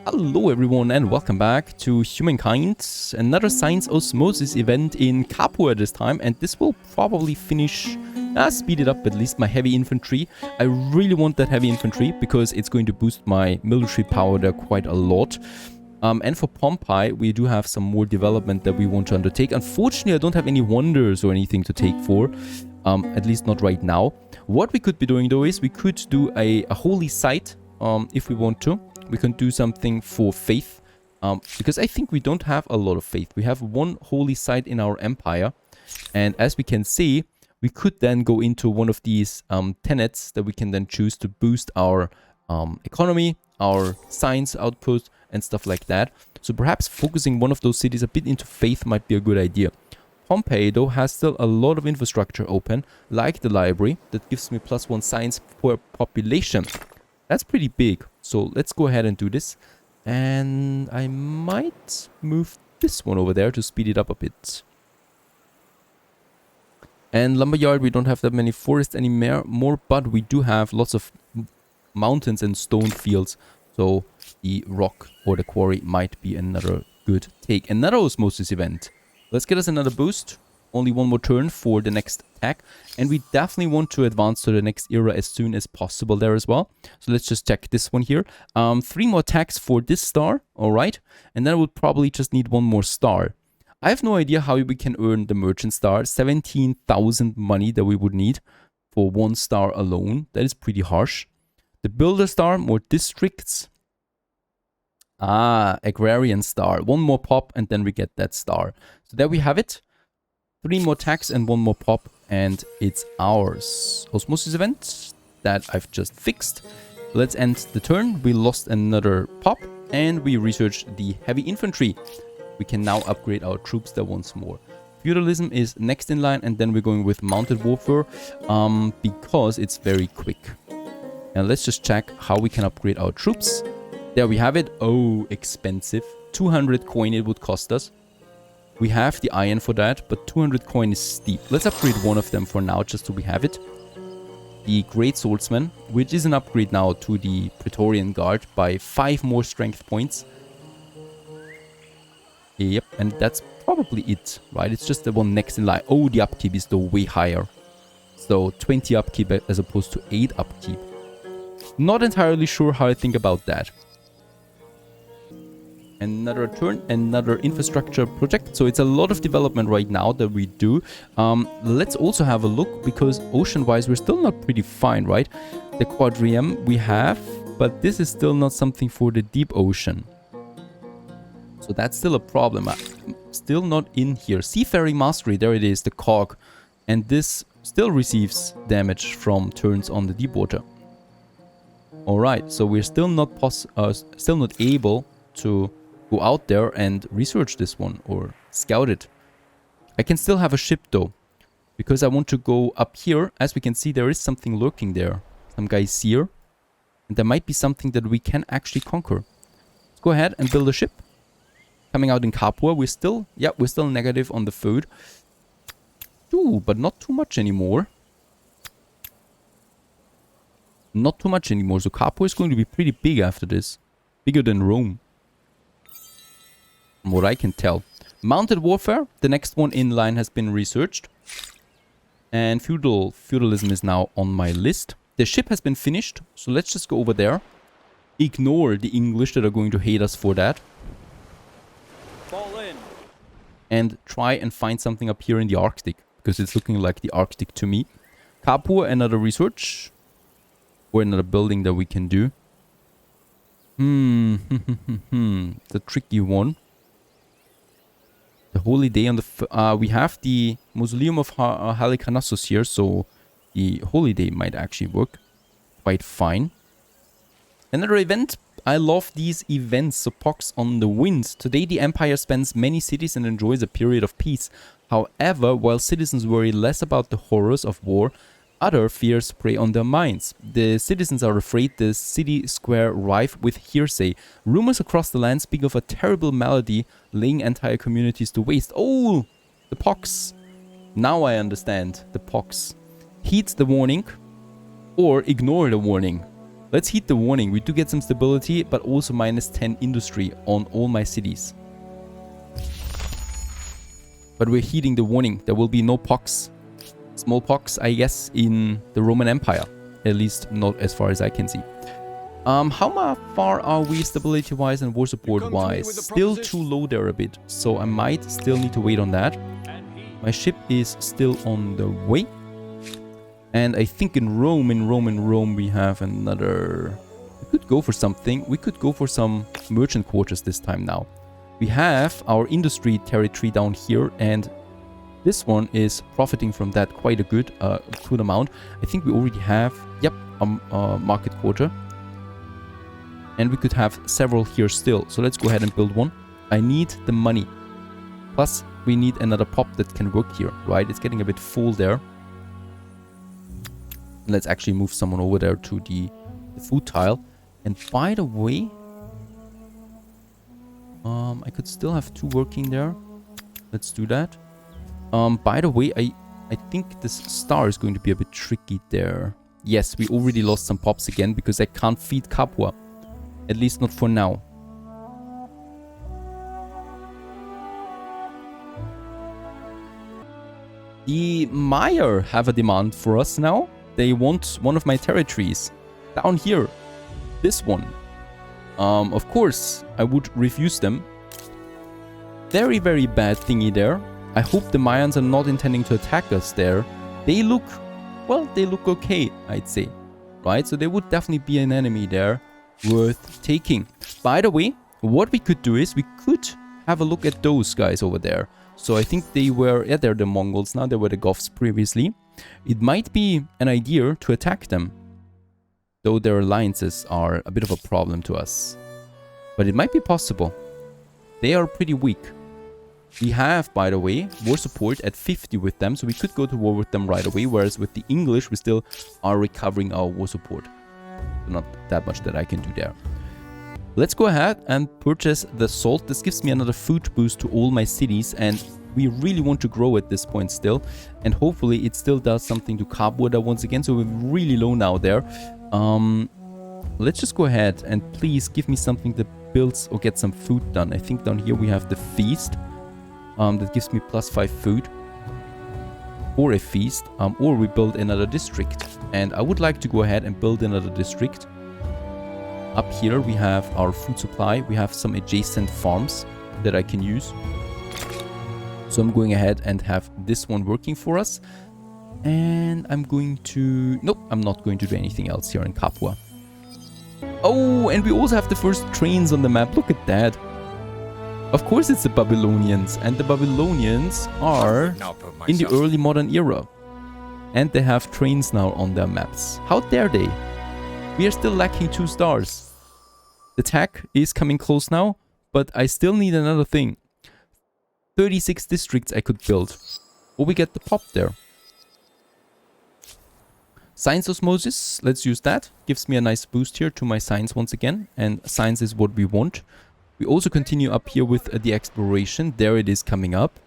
Hello everyone and welcome back to Humankind, another science osmosis event in Capua this time, and this will probably finish, speed it up at least my heavy infantry. I really want that heavy infantry because it's going to boost my military power there quite a lot. And for Pompeii, we do have some more development that we want to undertake. Unfortunately, I don't have any wonders or anything to take for, at least not right now. What we could be doing though is we could do a holy site if we want to. We can do something for faith, because I think we don't have a lot of faith. We have one holy site in our empire, and as we can see, we could then go into one of these tenets that we can then choose to boost our economy, our science output, and stuff like that. So perhaps focusing one of those cities a bit into faith might be a good idea. Pompeii, though, has still a lot of infrastructure open, like the library, that gives me +1 science per population. That's pretty big, so let's go ahead and do this. And I might move this one over there to speed it up a bit. And Lumberyard, we don't have that many forests anymore, but we do have lots of mountains and stone fields. So the rock or the quarry might be another good take. Another osmosis event. Let's get us another boost. Only one more turn for the next attack, and we definitely want to advance to the next era as soon as possible there as well. So let's just check this one here. 3 more attacks for this star, alright, and then we'll probably just need 1 more star. I have no idea how we can earn the merchant star. 17,000 money that we would need for 1 star alone. That is pretty harsh. The builder star, more districts. Agrarian star. 1 more pop and then we get that star. So there we have it. 3 more attacks and 1 more pop, and it's ours. Osmosis event that I've just fixed. Let's end the turn. We lost another pop, and we researched the heavy infantry. We can now upgrade our troops there once more. Feudalism is next in line, and then we're going with mounted warfare, because it's very quick. And let's just check how we can upgrade our troops. There we have it. Oh, expensive. 200 coin it would cost us. We have the iron for that, but 200 coin is steep. Let's upgrade one of them for now, just so we have it. The Great Swordsman, which is an upgrade now to the Praetorian Guard by 5 more strength points. Yep, and that's probably it, right? It's just the one next in line. Oh, the upkeep is though way higher. So 20 upkeep as opposed to 8 upkeep. Not entirely sure how I think about that. Another turn, another infrastructure project. So it's a lot of development right now that we do. Let's also have a look, because ocean-wise we're still not pretty fine, right? The quadrium we have, but this is still not something for the deep ocean. So that's still a problem. Still not in here. Seafaring mastery, there it is, the cog. And this still receives damage from turns on the deep water. Alright, so we're still not able to go out there and research this one or scout it. I can still have a ship though, because I want to go up here. As we can see, there is something lurking there. Some guys here. And there might be something that we can actually conquer. Let's go ahead and build a ship. Coming out in Capua, we're still negative on the food. Ooh, but not too much anymore. Not too much anymore. So Capua is going to be pretty big after this. Bigger than Rome. From what I can tell. Mounted warfare, the next one in line, has been researched. And feudalism is now on my list. The ship has been finished, so let's just go over there. Ignore the English that are going to hate us for that. Fall in. And try and find something up here in the Arctic, because it's looking like the Arctic to me. Capua, another research. Or another building that we can do. It's a tricky one. The holy day on the... we have the Mausoleum of Halicarnassus here, so the holy day might actually work quite fine. Another event. I love these events. So Pox on the Wind. Today the Empire spends many cities and enjoys a period of peace. However, while citizens worry less about the horrors of war, other fears prey on their minds. The citizens are afraid the city square rife with hearsay. Rumors across the land speak of a terrible malady laying entire communities to waste. Oh, the pox. Now I understand. The pox. Heed the warning or ignore the warning. Let's heed the warning. We do get some stability, but also minus 10 industry on all my cities. But we're heeding the warning. There will be no pox. Smallpox, I guess, in the Roman Empire. At least not as far as I can see. How far are we stability-wise and war support-wise? Still too low there a bit. So I might still need to wait on that. My ship is still on the way. And I think in Rome, we have another... We could go for something. We could go for some merchant quarters this time now. We have our industry territory down here, and this one is profiting from that quite a good amount. I think we already have, yep, a market quarter. And we could have several here still. So let's go ahead and build one. I need the money. Plus, we need another pop that can work here, right? It's getting a bit full there. Let's actually move someone over there to the food tile. And by the way, I could still have 2 working there. Let's do that. By the way, I think this star is going to be a bit tricky there. Yes, we already lost some pops again because I can't feed Capua. At least not for now. The Maya have a demand for us now. They want one of my territories. Down here. This one. Of course, I would refuse them. Very, very bad thingy there. I hope the Mayans are not intending to attack us there. They look, well, they look okay, I'd say. Right? So they would definitely be an enemy there. Worth taking. By the way, what we could do is we could have a look at those guys over there. So I think they were, yeah, they're the Mongols now. They were the Goths previously. It might be an idea to attack them. Though their alliances are a bit of a problem to us. But it might be possible. They are pretty weak. We have, by the way, war support at 50 with them. So we could go to war with them right away. Whereas with the English, we still are recovering our war support. Not that much that I can do there. Let's go ahead and purchase the salt. This gives me another food boost to all my cities, and we really want to grow at this point still. And hopefully it still does something to Capua once again. So we're really low now there. Let's just go ahead and please give me something that builds or get some food done. I think down here we have the feast. That gives me +5 food. Or a feast, or we build another district. And I would like to go ahead and build another district. Up here we have our food supply. We have some adjacent farms that I can use. So I'm going ahead and have this one working for us. And I'm going to... Nope, I'm not going to do anything else here in Capua. Oh, and we also have the first trains on the map. Look at that. Of course it's the Babylonians, and the Babylonians are in the early modern era. And they have trains now on their maps. How dare they? We are still lacking 2 stars. The tech is coming close now, but I still need another thing. 36 districts I could build. Or we get the pop there. Science osmosis, let's use that. Gives me a nice boost here to my science once again. And science is what we want. We also continue up here with the exploration. There it is coming up.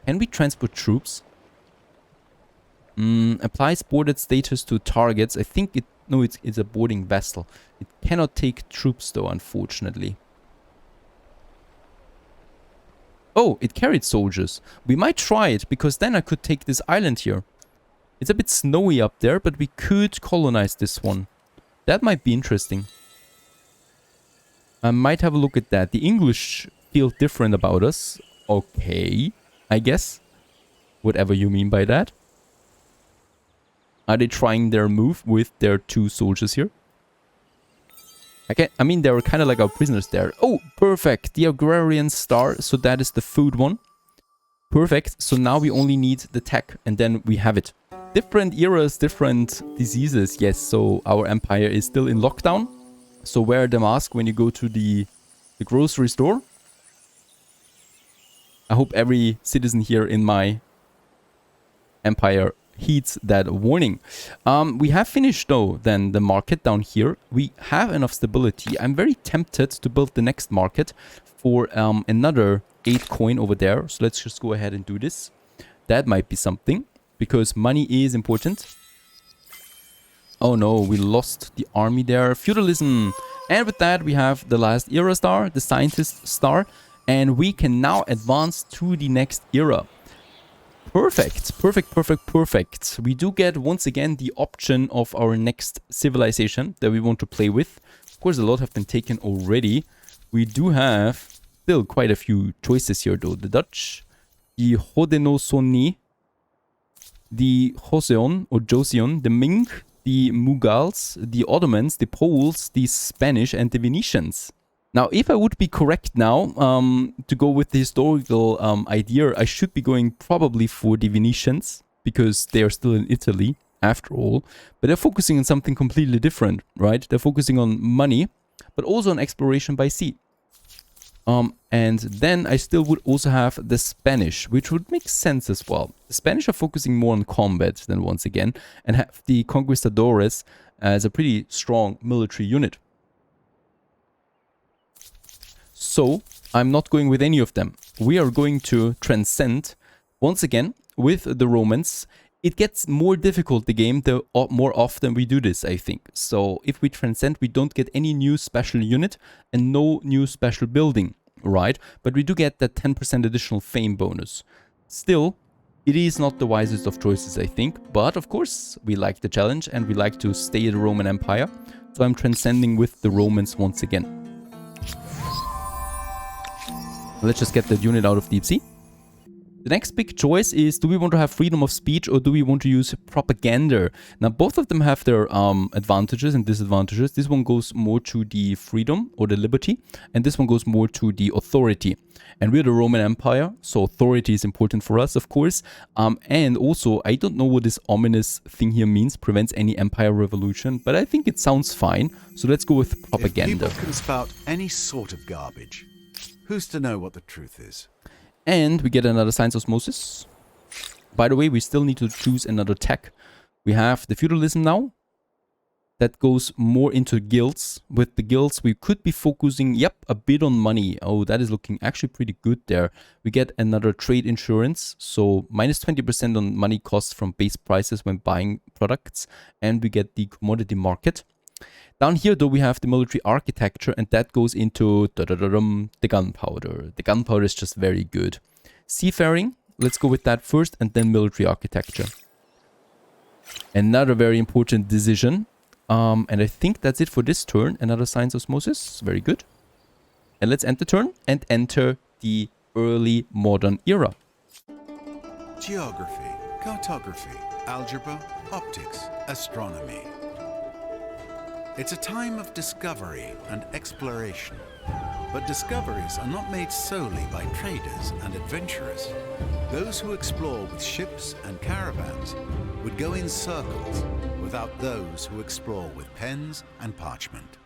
Can we transport troops? Applies boarded status to targets. I think it... No, it's a boarding vessel. It cannot take troops though, unfortunately. Oh, it carried soldiers. We might try it, because then I could take this island here. It's a bit snowy up there, but we could colonize this one. That might be interesting. I might have a look at that. The English feel different about us. Okay, I guess. Whatever you mean by that. Are they trying their move with their 2 soldiers here? I mean, they're kind of like our prisoners there. Oh, perfect. The agrarian star. So that is the food one. Perfect. So now we only need the tech, and then we have it. Different eras, different diseases. Yes, so our empire is still in lockdown. So wear the mask when you go to the grocery store. I hope every citizen here in my empire heeds that warning. We have finished though then the market down here. We have enough stability. I'm very tempted to build the next market for another 8 coin over there. So let's just go ahead and do this. That might be something, because money is important. Oh no, we lost the army there. Feudalism. And with that, we have the last era star, the scientist star. And we can now advance to the next era. Perfect. Perfect, perfect, perfect. We do get, once again, the option of our next civilization that we want to play with. Of course, a lot have been taken already. We do have still quite a few choices here, though. The Dutch, the Haudenosaunee, the Joseon or Joseon, the Ming, the Mughals, the Ottomans, the Poles, the Spanish, and the Venetians. Now, if I would be correct now, to go with the historical idea, I should be going probably for the Venetians, because they are still in Italy, after all. But they're focusing on something completely different, right? They're focusing on money, but also on exploration by sea. And then I still would also have the Spanish, which would make sense as well. The Spanish are focusing more on combat than once again, and have the Conquistadores as a pretty strong military unit. So, I'm not going with any of them. We are going to transcend, once again, with the Romans. It gets more difficult, the game, the more often we do this, I think. So, if we transcend, we don't get any new special unit and no new special building, right? But we do get that 10% additional fame bonus. Still, it is not the wisest of choices, I think. But, of course, we like the challenge and we like to stay at the Roman Empire. So, I'm transcending with the Romans once again. Let's just get that unit out of deep sea. The next big choice is, do we want to have freedom of speech or do we want to use propaganda? Now, both of them have their advantages and disadvantages. This one goes more to the freedom or the liberty, and this one goes more to the authority. And we're the Roman Empire, so authority is important for us, of course. And also, I don't know what this ominous thing here means, prevents any empire revolution, but I think it sounds fine. So let's go with propaganda. If people can spout any sort of garbage, who's to know what the truth is? And we get another science osmosis. By the way, we still need to choose another tech. We have the feudalism now. That goes more into guilds. With the guilds, we could be focusing, a bit on money. Oh, that is looking actually pretty good there. We get another trade insurance. So minus 20% on money costs from base prices when buying products. And we get the commodity market. Down here, though, we have the military architecture, and that goes into the gunpowder. The gunpowder is just very good. Seafaring, let's go with that first, and then military architecture. Another very important decision. And I think that's it for this turn. Another science osmosis, very good. And let's end the turn and enter the early modern era. Geography, cartography, algebra, optics, astronomy. It's a time of discovery and exploration, but discoveries are not made solely by traders and adventurers. Those who explore with ships and caravans would go in circles without those who explore with pens and parchment.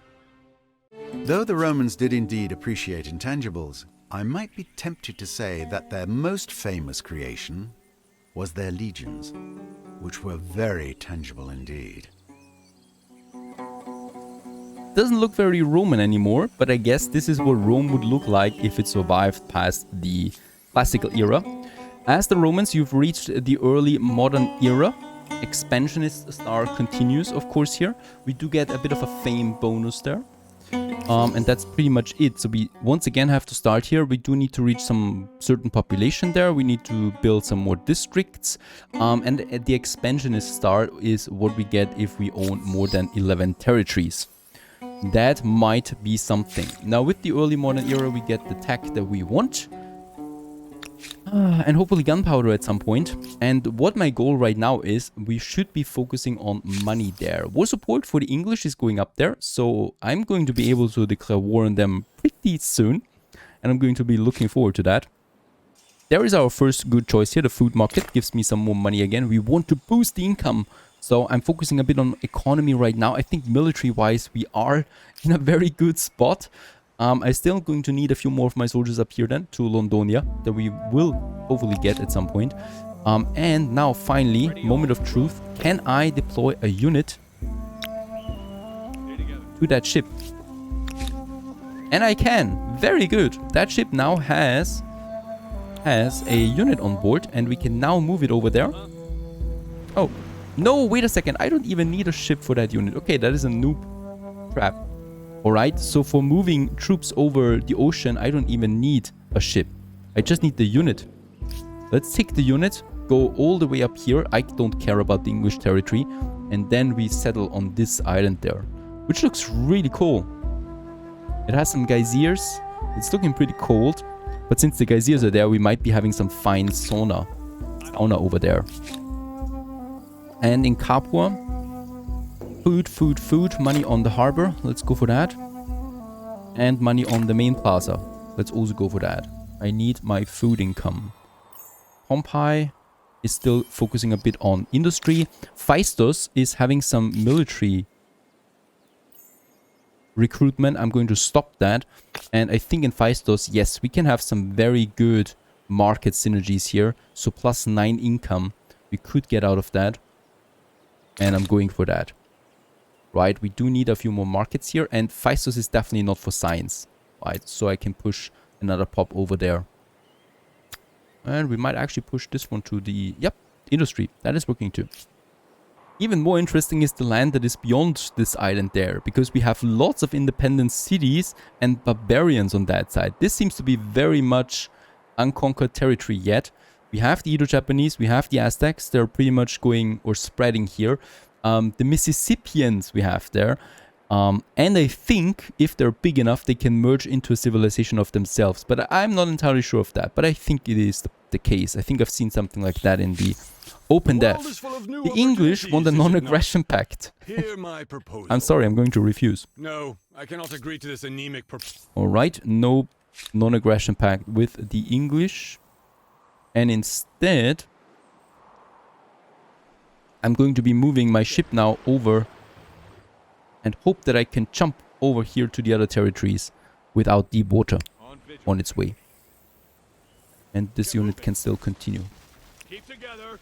Though the Romans did indeed appreciate intangibles, I might be tempted to say that their most famous creation was their legions, which were very tangible indeed. Doesn't look very Roman anymore, but I guess this is what Rome would look like if it survived past the classical era. As the Romans, you've reached the early modern era. Expansionist star continues, of course, here. We do get a bit of a fame bonus there. And that's pretty much it. So we once again have to start here. We do need to reach some certain population there. We need to build some more districts. And the expansionist star is what we get if we own more than 11 territories. That might be something. Now with the early modern era, we get the tech that we want. And hopefully gunpowder at some point. And what my goal right now is, we should be focusing on money there. War support for the English is going up there. So I'm going to be able to declare war on them pretty soon. And I'm going to be looking forward to that. There is our first good choice here. The food market gives me some more money again. We want to boost the income. So I'm focusing a bit on economy right now. I think military-wise, we are in a very good spot. I'm still going to need a few more of my soldiers up here then to Londonia that we will hopefully get at some point. And now finally, moment of truth. Can I deploy a unit to that ship? And I can. Very good. That ship now has a unit on board and we can now move it over there. Oh, No, wait a second. I don't even need a ship for that unit. Okay, that is a noob trap. Alright, so for moving troops over the ocean, I don't even need a ship. I just need the unit. Let's take the unit, go all the way up here. I don't care about the English territory. And then we settle on this island there, which looks really cool. It has some geysers. It's looking pretty cold. But since the geysers are there, we might be having some fine sauna over there. And in Capua, food, money on the harbor. Let's go for that. And money on the main plaza. Let's also go for that. I need my food income. Pompey is still focusing a bit on industry. Phaistos is having some military recruitment. I'm going to stop that. And I think in Phaistos, yes, we can have some very good market synergies here. So +9 income we could get out of that. And I'm going for that. Right, we do need a few more markets here. And Phaistos is definitely not for science. Right, so I can push another pop over there. And we might actually push this one to the, yep, industry. That is working too. Even more interesting is the land that is beyond this island there. Because we have lots of independent cities and barbarians on that side. This seems to be very much unconquered territory yet. We have the Edo-Japanese, we have the Aztecs. They're pretty much going or spreading here. The Mississippians we have there. And I think if they're big enough, they can merge into a civilization of themselves. But I'm not entirely sure of that. But I think it is the case. I think I've seen something like that in the Open Dev. The English want a non-aggression pact. Hear my proposal. I'm sorry, I'm going to refuse. No, I cannot agree to this anemic proposal. Alright, no non-aggression pact with the English. And instead, I'm going to be moving my ship now over and hope that I can jump over here to the other territories without deep water on its way. And this unit can still continue. Keep together.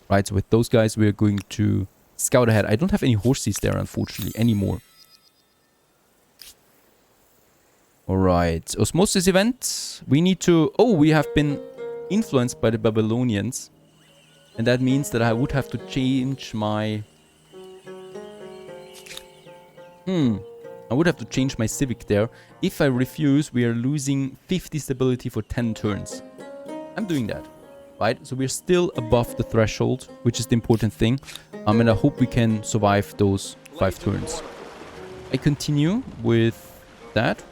Right, so with those guys, we're going to scout ahead. I don't have any horses there, unfortunately, anymore. Alright, osmosis event. We need to... Oh, we have been influenced by the Babylonians. And that means that I would have to change my... I would have to change my civic there. If I refuse, we are losing 50 stability for 10 turns. I'm doing that. Right? So we're still above the threshold, which is the important thing. And I hope we can survive those 5 turns. I continue with that.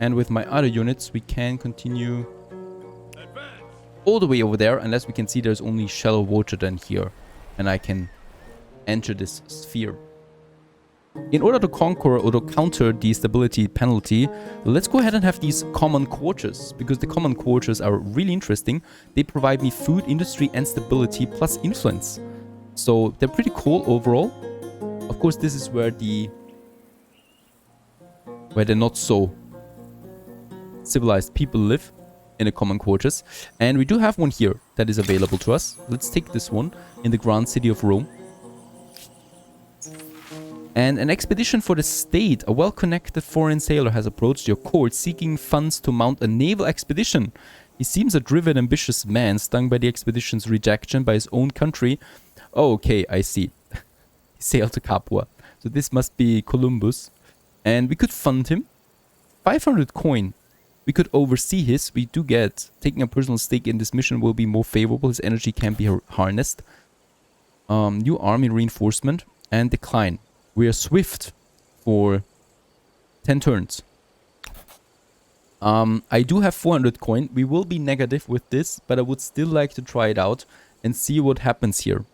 And with my other units, we can continue all the way over there. Unless we can see there's only shallow water then here. And I can enter this sphere. In order to conquer or to counter the stability penalty, let's go ahead and have these common quarters. Because the common quarters are really interesting. They provide me food, industry, and stability plus influence. So they're pretty cool overall. Of course, this is where they're not so civilized people live in the common quarters. And we do have one here that is available to us. Let's take this one in the Grand City of Rome. And an expedition for the state. A well-connected foreign sailor has approached your court seeking funds to mount a naval expedition. He seems a driven, ambitious man, stung by the expedition's rejection by his own country. Oh, okay, I see. He sailed to Capua. So this must be Columbus. And we could fund him. 500 coin. We could oversee his. We do get... Taking a personal stake in this mission will be more favorable. His energy can be harnessed. New army reinforcement. And decline. We are swift for 10 turns. I do have 400 coin. We will be negative with this, but I would still like to try it out and see what happens here.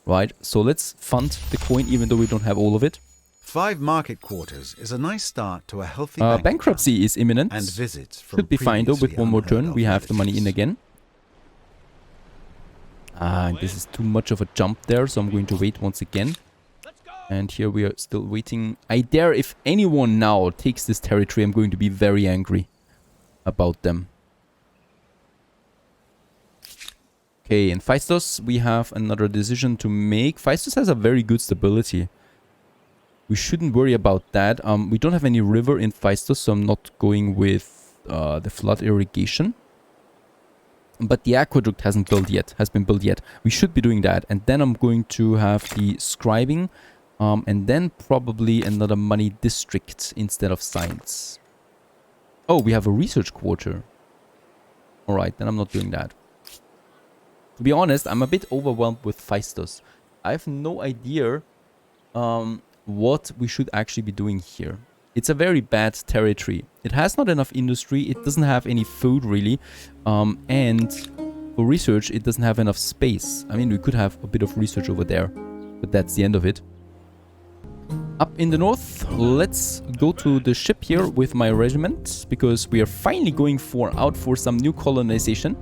Right, so let's fund the coin even though we don't have all of it. 5 market quarters is a nice start to a healthy bankruptcy is imminent. And visits from should be fine though with one more turn. unheard-of We have the money in villages. again. This is too much of a jump there, so I'm going to wait once again. And here we are still waiting. I dare if anyone now takes this territory, I'm going to be very angry about them. Okay, in Phaistos, we have another decision to make. Phaistos has a very good stability. We shouldn't worry about that. We don't have any river in Phaistos, so I'm not going with the flood irrigation. But the aqueduct has been built yet. We should be doing that. And then I'm going to have the scribing. And then probably another money district instead of science. Oh, we have a research quarter. Alright, then I'm not doing that. To be honest, I'm a bit overwhelmed with Phaistos. I have no idea what we should actually be doing here. It's a very bad territory. It has not enough industry. It doesn't have any food really. And for research, it doesn't have enough space. I mean, we could have a bit of research over there, but that's the end of it. Up in the north, let's go to the ship here with my regiment, because we are finally going out for some new colonization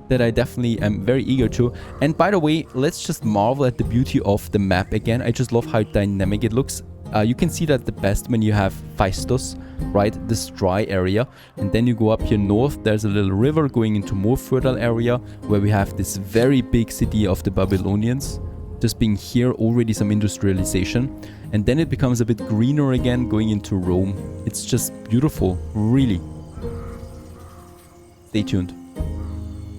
that I definitely am very eager to. And by the way, let's just marvel at the beauty of the map again. I just love how dynamic it looks. You can see that the best when you have Phaistos, right? This dry area. And then you go up here north, there's a little river going into more fertile area where we have this very big city of the Babylonians. Just being here, already some industrialization. And then it becomes a bit greener again going into Rome. It's just beautiful, really. Stay tuned.